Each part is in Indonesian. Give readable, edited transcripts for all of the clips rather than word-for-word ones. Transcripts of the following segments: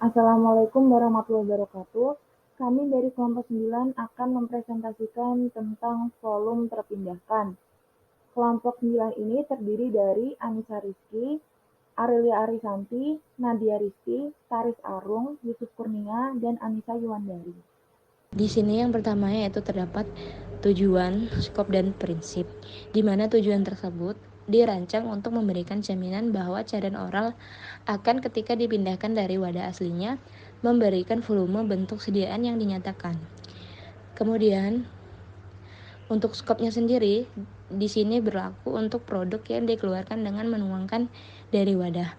Assalamualaikum warahmatullahi wabarakatuh. Kami dari kelompok 9 akan mempresentasikan tentang volume terpindahkan. Kelompok 9 ini terdiri dari Anissa Rizky, Aurelia Arisanti, Nadia Rizky, Taris Arung, Yusuf Kurnia, dan Anissa Yuwandari. Di sini yang pertama yaitu terdapat tujuan, skop, dan prinsip, di mana tujuan tersebut dirancang untuk memberikan jaminan bahwa cairan oral akan ketika dipindahkan dari wadah aslinya memberikan volume bentuk sediaan yang dinyatakan. Kemudian, untuk skopnya sendiri, di sini berlaku untuk produk yang dikeluarkan dengan menuangkan dari wadah.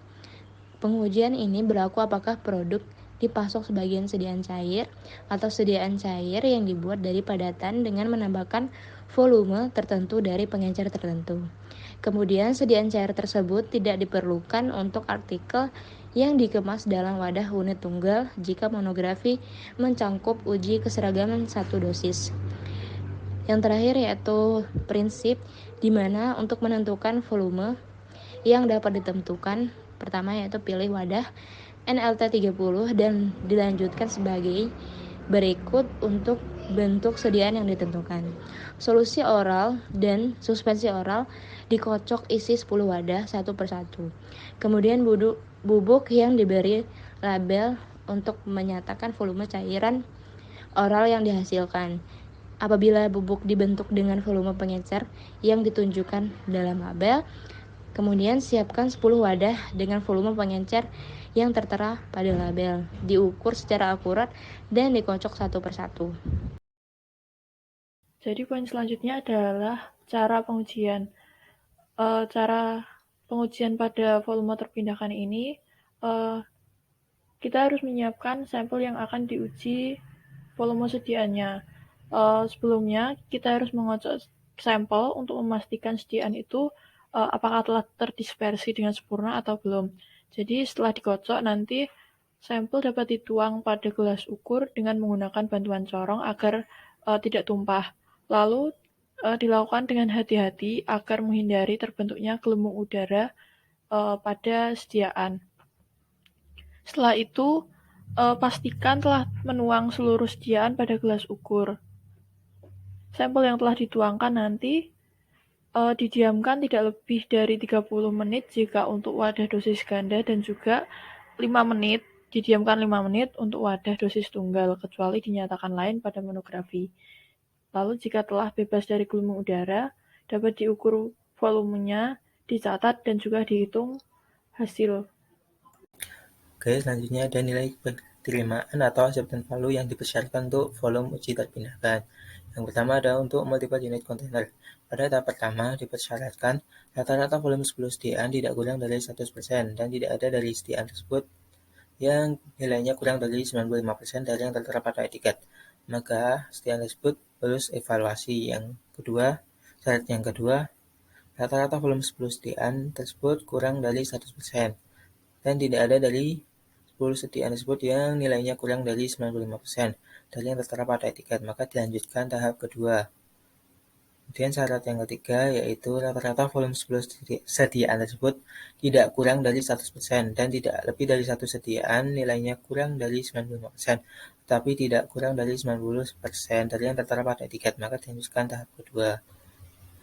Pengujian ini berlaku apakah produk dipasok sebagian sediaan cair atau sediaan cair yang dibuat dari padatan dengan menambahkan volume tertentu dari pengencer tertentu. Kemudian sediaan cair tersebut tidak diperlukan untuk artikel yang dikemas dalam wadah unit tunggal jika monografi mencangkup uji keseragaman satu dosis. Yang terakhir yaitu prinsip, di mana untuk menentukan volume yang dapat ditentukan, pertama yaitu pilih wadah NLT30 dan dilanjutkan sebagai berikut untuk bentuk sediaan yang ditentukan. Solusi oral dan suspensi oral dikocok isi 10 wadah satu persatu. Kemudian bubuk yang diberi label untuk menyatakan volume cairan oral yang dihasilkan. Apabila bubuk dibentuk dengan volume pengecer yang ditunjukkan dalam label, kemudian siapkan 10 wadah dengan volume pengencer yang tertera pada label, diukur secara akurat dan dikocok satu persatu. Jadi poin selanjutnya adalah cara pengujian. Cara pengujian pada volume terpindahkan ini, kita harus menyiapkan sampel yang akan diuji volume sediaannya. Sebelumnya kita harus mengocok sampel untuk memastikan sediaan itu apakah telah terdispersi dengan sempurna atau belum. Jadi setelah dikocok nanti sampel dapat dituang pada gelas ukur dengan menggunakan bantuan corong agar tidak tumpah. Lalu dilakukan dengan hati-hati agar menghindari terbentuknya gelembung udara pada sediaan. Setelah itu, pastikan telah menuang seluruh sediaan pada gelas ukur. Sampel yang telah dituangkan nanti didiamkan tidak lebih dari 30 menit jika untuk wadah dosis ganda dan juga 5 menit, didiamkan 5 menit untuk wadah dosis tunggal, kecuali dinyatakan lain pada monografi. Lalu jika telah bebas dari gelembung udara, dapat diukur volumenya, dicatat, dan juga dihitung hasil. Oke, selanjutnya ada nilai penerimaan atau acceptance value yang dipersyaratkan untuk volume uji terpindahkan. Yang pertama ada untuk multiple unit container. Pada tahap pertama dipersyaratkan rata-rata volume 10 sediaan tidak kurang dari 100% dan tidak ada dari sediaan tersebut yang nilainya kurang dari 95% dari yang tertera pada etiket. Maka sediaan tersebut harus evaluasi. Syarat yang kedua, rata-rata volume 10 sediaan tersebut kurang dari 100% dan tidak ada dari 10 sediaan tersebut yang nilainya kurang dari 95% dari yang tertera pada etiket, maka dilanjutkan tahap kedua. Kemudian syarat yang ketiga yaitu rata-rata volume 10 sediaan tersebut tidak kurang dari 100% dan tidak lebih dari satu sediaan nilainya kurang dari 95%, tetapi tidak kurang dari 90% dari yang tertera pada etiket, maka dilanjutkan tahap kedua.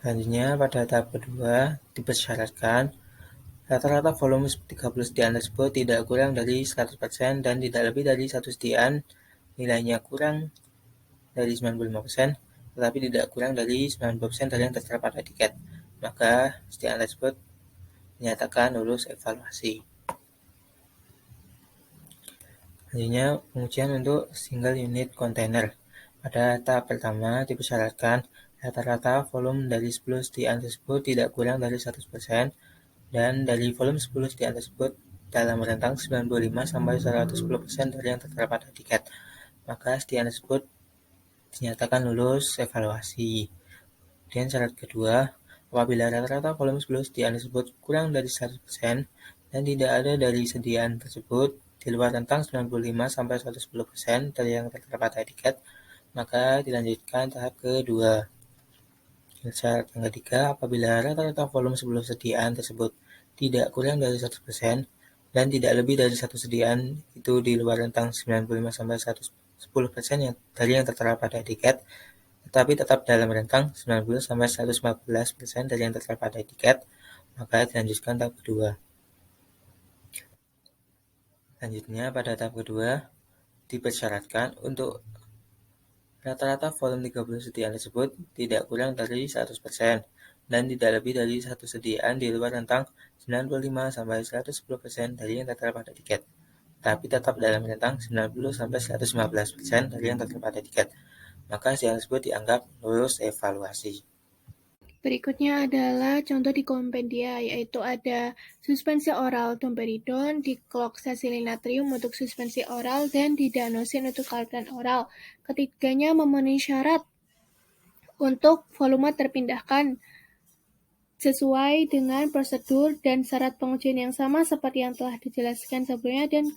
Selanjutnya pada tahap kedua dipersyaratkan rata-rata volume 30 sediaan tersebut tidak kurang dari 100% dan tidak lebih dari satu sediaan nilainya kurang dari 95%, tetapi tidak kurang dari 90% dari yang tertera pada etiket, maka sediaan tersebut dinyatakan lulus evaluasi. Selanjutnya, pengujian untuk single unit container. Pada tahap pertama dipersyaratkan rata-rata volume dari 10 sediaan tersebut tidak kurang dari 100% dan dari volume 10 sediaan tersebut dalam rentang 95-110% dari yang tertera pada tiket, maka sediaan tersebut dinyatakan lulus evaluasi. Kemudian syarat kedua, apabila rata-rata volume 10 sediaan tersebut kurang dari 100% dan tidak ada dari sediaan tersebut di luar rentang 95-110% dari yang tertera pada etiket, maka dilanjutkan tahap kedua. Syarat yang ketiga, apabila rata-rata volume 10 sediaan tersebut tidak kurang dari 100% dan tidak lebih dari satu sediaan itu di luar rentang 95-110% dari yang tertera pada etiket, tetapi tetap dalam rentang 90-115% dari yang tertera pada etiket, maka dilanjutkan tahap kedua. Selanjutnya, pada tahap kedua, dipersyaratkan untuk rata-rata volume 30 sediaan tersebut tidak kurang dari 100% dan tidak lebih dari satu sediaan di luar rentang 95-110% dari yang tertera pada tiket, tapi tetap dalam rentang 90-115% dari yang tertera pada tiket, maka sediaan tersebut dianggap lulus evaluasi. Berikutnya adalah contoh di kompendia, yaitu ada suspensi oral domperidon, dikloksasilinatrium untuk suspensi oral, dan didanosin untuk kalkulan oral. Ketiganya memenuhi syarat untuk volume terpindahkan sesuai dengan prosedur dan syarat pengujian yang sama seperti yang telah dijelaskan sebelumnya dan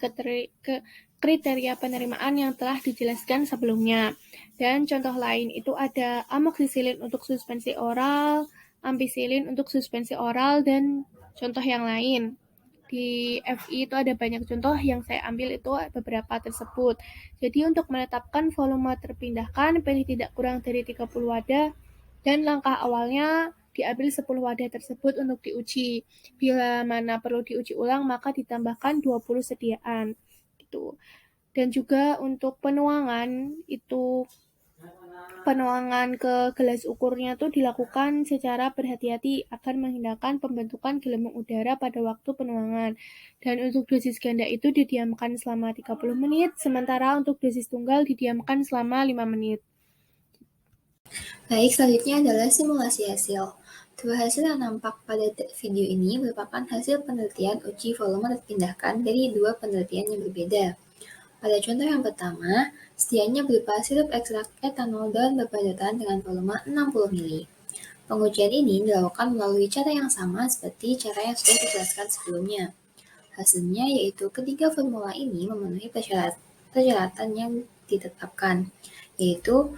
kriteria penerimaan yang telah dijelaskan sebelumnya. Dan contoh lain itu ada amoksisilin untuk suspensi oral, ampicillin untuk suspensi oral, dan contoh yang lain. Di FI itu ada banyak contoh, yang saya ambil itu beberapa tersebut. Jadi untuk menetapkan volume terpindahkan, pilih tidak kurang dari 30 wadah, dan langkah awalnya diambil 10 wadah tersebut untuk diuji. Bila mana perlu diuji ulang, maka ditambahkan 20 sediaan. Gitu. Dan juga untuk penuangan, itu penuangan ke gelas ukurnya itu dilakukan secara berhati-hati agar menghindarkan pembentukan gelembung udara pada waktu penuangan. Dan untuk dosis ganda itu didiamkan selama 30 menit, sementara untuk dosis tunggal didiamkan selama 5 menit. Baik, selanjutnya adalah simulasi hasil. Dua hasil yang nampak pada video ini merupakan hasil penelitian uji volume terpindahkan dari dua penelitian yang berbeda. Pada contoh yang pertama, sediaannya berupa sirup ekstrak etanol dalam berpadutan dengan volume 60 ml. Pengujian ini dilakukan melalui cara yang sama seperti cara yang sudah dijelaskan sebelumnya. Hasilnya yaitu ketiga formula ini memenuhi persyaratan yang ditetapkan, yaitu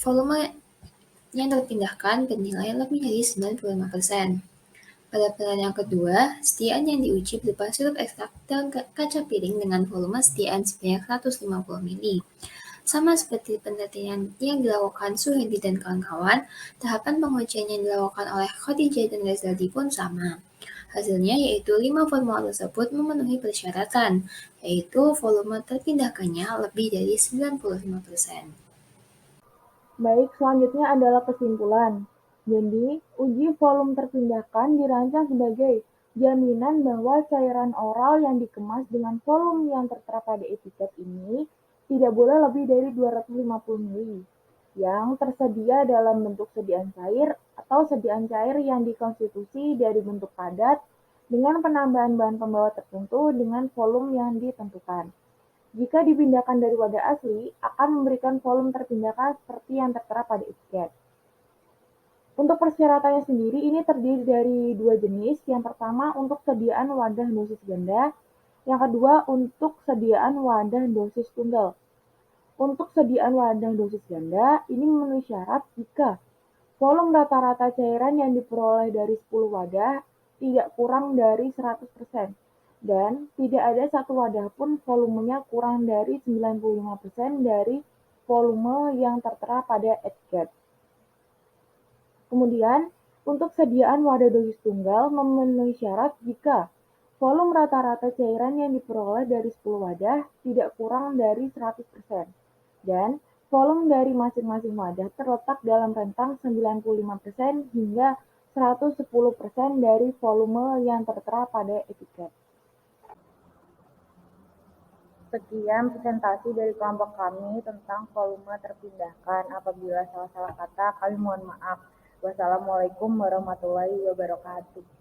volume yang terpindahkan bernilai lebih dari 95%. Pada penelitian yang kedua, sediaan yang diuji berupa sirup ekstrak dalam kaca piring dengan volume sediaan sebanyak 150 ml. Sama seperti penelitian yang dilakukan Suhedi dan kawan-kawan, tahapan pengujian yang dilakukan oleh Khadijah dan Rezaldi pun sama. Hasilnya yaitu 5 formula tersebut memenuhi persyaratan, yaitu volume terpindahkannya lebih dari 95%. Baik, selanjutnya adalah kesimpulan. Jadi, uji volume terpindahkan dirancang sebagai jaminan bahwa cairan oral yang dikemas dengan volume yang tertera pada etiket ini tidak boleh lebih dari 250 ml, yang tersedia dalam bentuk sediaan cair atau sediaan cair yang dikonstitusi dari bentuk padat dengan penambahan bahan pembawa tertentu dengan volume yang ditentukan. Jika dipindahkan dari wadah asli, akan memberikan volume terpindahkan seperti yang tertera pada etiket. Untuk persyaratannya sendiri, ini terdiri dari dua jenis. Yang pertama untuk sediaan wadah dosis ganda, yang kedua untuk sediaan wadah dosis tunggal. Untuk sediaan wadah dosis ganda, ini memenuhi syarat jika volume rata-rata cairan yang diperoleh dari 10 wadah tidak kurang dari 100%. Dan tidak ada satu wadah pun volumenya kurang dari 95% dari volume yang tertera pada etiket. Kemudian, untuk sediaan wadah dosis tunggal memenuhi syarat jika volume rata-rata cairan yang diperoleh dari 10 wadah tidak kurang dari 100%. Dan volume dari masing-masing wadah terletak dalam rentang 95% hingga 110% dari volume yang tertera pada etiket. Sekian presentasi dari kelompok kami tentang volume terpindahkan. Apabila salah-salah kata, kami mohon maaf. Wassalamualaikum warahmatullahi wabarakatuh.